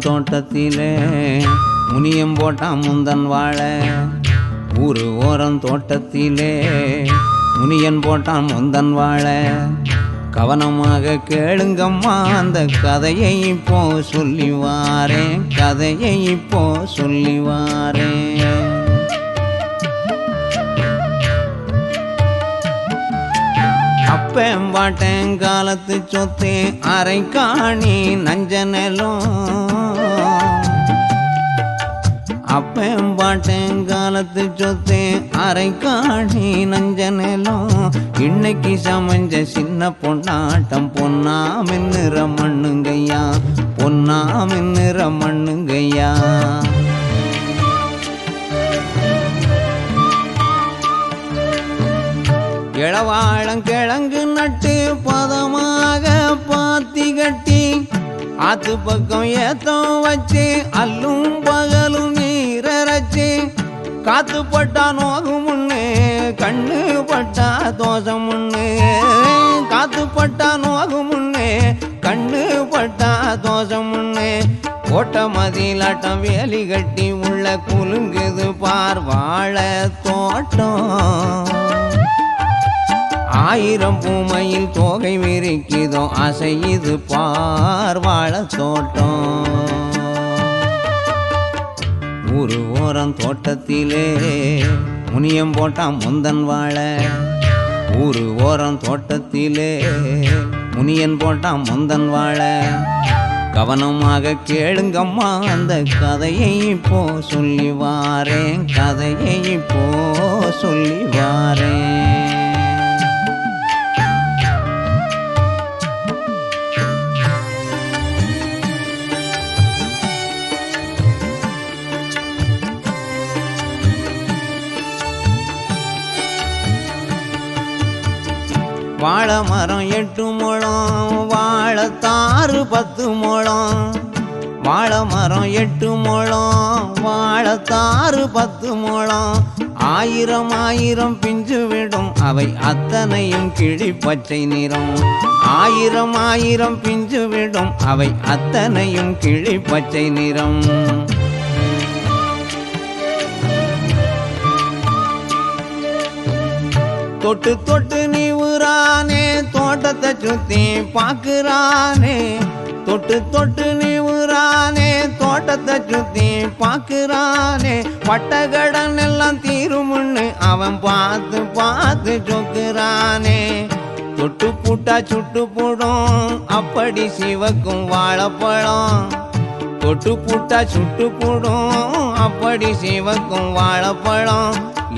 தோட்டத்திலே முனியம் போட்டான் முந்தன் வாழை. ஊரு ஓரம் தோட்டத்திலே முனியன் போட்டான் முந்தன் வாழை. கவனமாக கேளுங்கம்மா அந்த கதையை இப்போ சொல்லி வாரேன், கதையை இப்போ சொல்லி வாரேன். அப்பேம்பாட்டேன் காலத்து சொத்தே அரை காணி நஞ்ச நிலம். அப்பேம்பாட்டேன் காலத்து சொத்தே அரை காணி நஞ்ச நிலம். இன்னைக்கு சமைஞ்ச சின்ன பொன்னாட்டம் பொன்னா மின்னுற மண்ணுங்கய்யா, பொன்னா மின்னுற மண்ணுங்கய்யா. இளவாழம் கிழங்கு நட்டு பதமாக பாத்தி கட்டி ஆத்து பக்கம் ஏத்தம் வச்சு அல்லும் பகலும் நீரரைச்சு காத்து பட்டா நோகும் முன்னு கண்ணு பட்டா தோசம் முன்னு. காத்து பட்டா நோகும் முன்னு கண்ணு பட்டா தோசம் முன்னு. ஓட்ட மதிலாட்டம் வேலி கட்டி உள்ள குலுங்குது பார் வாழை தோட்டம். ஆயிரம் பூமையில் தோகை விரிக்குதோ அசையுது பார் வாழை தோட்டம். ஊரு ஓரம் தோட்டத்திலே முனியம் போட்டான் முந்தன் வாழை. ஊரு ஓரம் தோட்டத்திலே முனியன் போட்டான் முந்தன் வாழை. கவனமாக கேளுங்கம்மா அந்த கதையை இப்போ சொல்லி வாரேன், கதையை இப்போ சொல்லி வாரேன். வாழை மரம் 8 முழம், வாழைத்தாறு 10 முழம். வாழை மரம் 8 முழம், வாழைத்தாறு 10 முழம். ஆயிரம் ஆயிரம் பிஞ்சு விடும் அவை அத்தனையும் கிளி பச்சை நிறம். ஆயிரம் ஆயிரம் பிஞ்சு விடும் அவை அத்தனையும் கிளி பச்சை நிறம். தொட்டு தொட்டு நீவுறானே தோட்டத்தை சுத்தி பாக்குறானே. தொட்டு தொட்டு நீவுறானே தோட்டத்தை சுத்தி பாக்குறானே. பட்டகடன் எல்லாம் தீருமுன்னு அவன் பார்த்து பார்த்து சொக்குறானே. தொட்டு பூட்டா சுட்டு போடும் அப்படி சிவக்கும் வாழைப்பழம். தொட்டு பூட்டா சுட்டு போடும் அப்படி சிவக்கும் வாழைப்பழம்.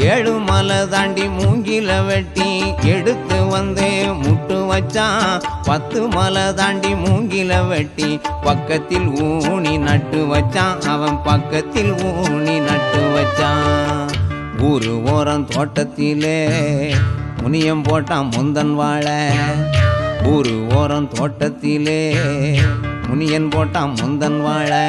7 மலை தாண்டி மூங்கில வெட்டி எடுத்து வந்து முட்டு வச்சான். 10 மலை தாண்டி மூங்கில வெட்டி பக்கத்தில் ஊனி நட்டு வச்சான். அவன் பக்கத்தில் ஊனி நட்டு வச்சான். ஊரு ஓரம் தோட்டத்திலே முனியம் போட்டான் முந்தன் வாழை. ஊரு ஓரம் தோட்டத்திலே முனியன் போட்டான் முந்தன் வாழை.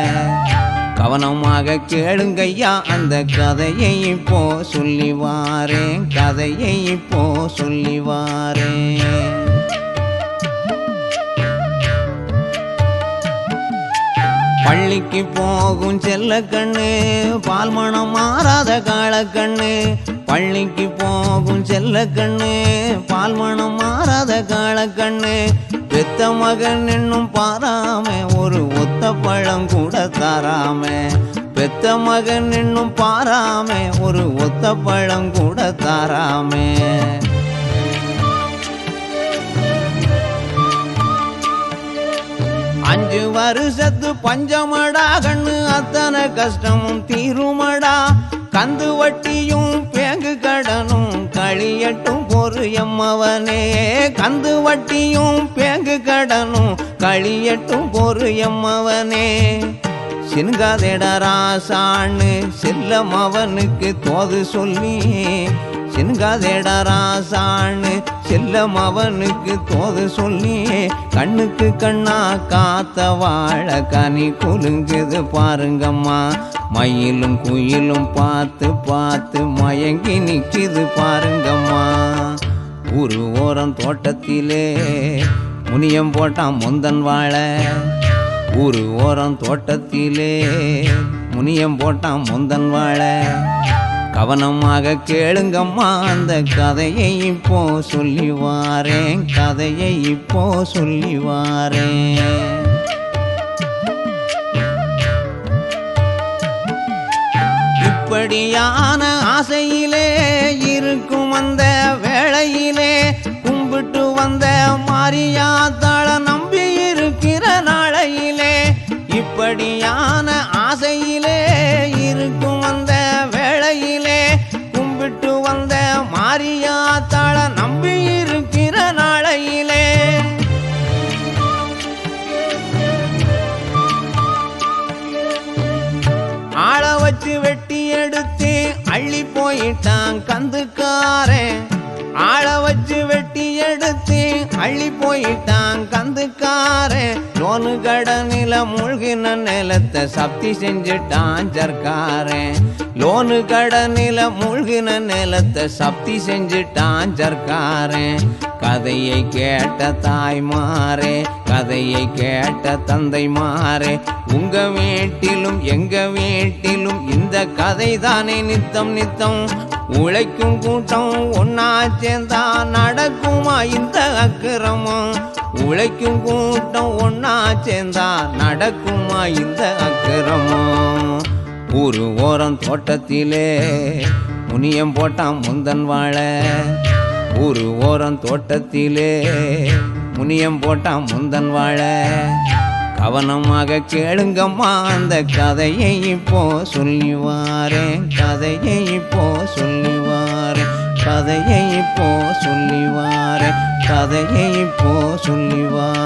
கவனமாக கேளுங்கய்யா அந்த கதையை இப்போ சொல்லி வாரேன், கதையை இப்போ சொல்லி வாரேன். பள்ளிக்கு போகும் செல்ல கண்ணு பால் மனம் மாறாத காளக்கண்ணு. பள்ளிக்கு போகும் செல்ல கண்ணு பால் மனம் மாறாத காளக்கண்ணு. பெத்த மகன் என்னும் பாராம ஒரு ஒத்த பழம் கூட தாராம. பெத்த மகன் என்னும் பாராம ஒரு ஒத்த பழம் கூட தாராம. 5 வருஷத்து பஞ்சமடா கண்ணு அத்தனை கஷ்டமும் தீருமடா. கந்து வட்டியும் பேங்கு கடனும் களியட்டும் பொறு எம்மவனே. கந்து வட்டியும் பேங்கு கடனும் களியட்டும் பொறு எம்மவனே. சின்காதேடா ராசான்னு செல்லம் அவனுக்கு தோது சொல்லி. சின்காதேடா ராசான்னு செல்லம் அவனுக்கு தோது சொல்லி. கண்ணுக்கு கண்ணா காத்த வாழ கனி குலுங்குது பாருங்கம்மா. மயிலும் குயிலும் பார்த்து பார்த்து மயங்கி நிக்குது பாருங்கம்மா. ஊரு ஓரம் தோட்டத்திலே முனியம் போட்டான் முந்தன் வாழை. ஊரு ஓரம் தோட்டத்திலே முனியம் போட்டான் முந்தன் வாழை கவனமாக கேளுங்கம்மா அந்த கதையை இப்போ சொல்லி வாரேன் கதையை இப்போ சொல்லி வாரேன் இப்படியான ஆசையிலே இருக்கும் அந்த வேளையிலே கும்பிட்டு வந்த மாரியாத்தாள நம்பி இருக்கிற நாளையிலே இப்படியான ஆசையிலே இருக்கும் அந்த வேளையிலே கும்பிட்டு வந்த மாரியாத்தாள நம்பி இருக்கிற நாளையிலே ஆள வச்சு வெட்டி எடுத்து அள்ளி போயிட்டான் கந்துக்காரன் ஆள வச்சு வெட்டி எடுத்து அள்ளி போயிட்டான் கந்துக்காரன் லோனு கடனில மூழ்கின நிலத்தை சப்தி செஞ்சுட்டான் ஜர்காரன் லோனு கடனில மூழ்கின நிலத்தை சப்தி செஞ்சுட்டான் ஜர்காரன் கதையை கேட்ட தாய்மாரே கதையை கேட்ட தந்தை மாறே உங்க வீட்டிலும் எங்க வீட்டிலும் இந்த கதை தானே நித்தம் நித்தம் உழைக்கும் கூட்டம் ஒன்னா சேர்ந்தா நடக்குமா இந்த அக்கிரமம் உழைக்கும் கூட்டம் ஒன்னா சேர்ந்தா நடக்குமா இந்த அக்கிரமம் ஊரு ஓரம் தோட்டத்திலே முனியம் போட்டான் முந்தன் வாழை ஊரு ஓரம் தோட்டத்திலே முனியம் போட்டான் முந்தன் வாழை கவனமாக கேளுங்கம்மா அந்த கதையை இப்போ சொல்லி வாரேன் கதையை இப்போ சொல்லி வாரேன் கதையை இப்போ சொல்லி வாரேன் கதையை இப்போ சொல்லி வாரேன்